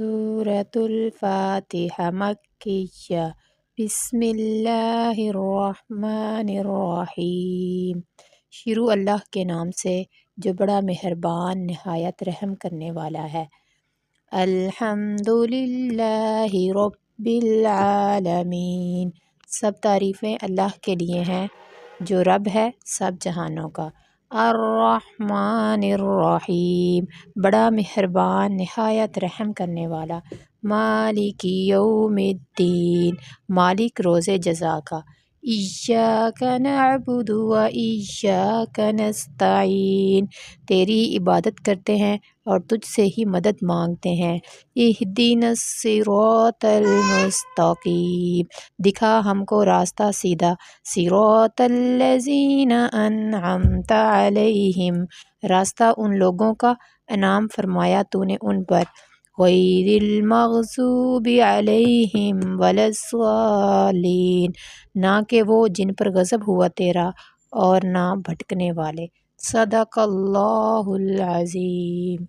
سورة الفاتحة مکیہ بسم اللہ الرحمن الرحیم۔ شروع اللہ کے نام سے جو بڑا مہربان نہایت رحم کرنے والا ہے۔ الحمد للہ رب العالمین، سب تعریفیں اللہ کے لیے ہیں جو رب ہے سب جہانوں کا۔ الرحمن الرحیم، بڑا مہربان نہایت رحم کرنے والا۔ مالک یوم الدین، مالک روز جزا کا۔ ایاک نعبد و ایاک نستعین، تیری عبادت کرتے ہیں اور تجھ سے ہی مدد مانگتے ہیں۔ اہدنا الصراط المستقیم، دکھا ہم کو راستہ سیدھا۔ صراط الذین انعمت علیہم، راستہ ان لوگوں کا انعام فرمایا تو نے ان پر۔ غیر المغضوب علیہم ولا الضالین، نہ کہ وہ جن پر غضب ہوا تیرا اور نہ بھٹکنے والے۔ صدق اللہ العظیم۔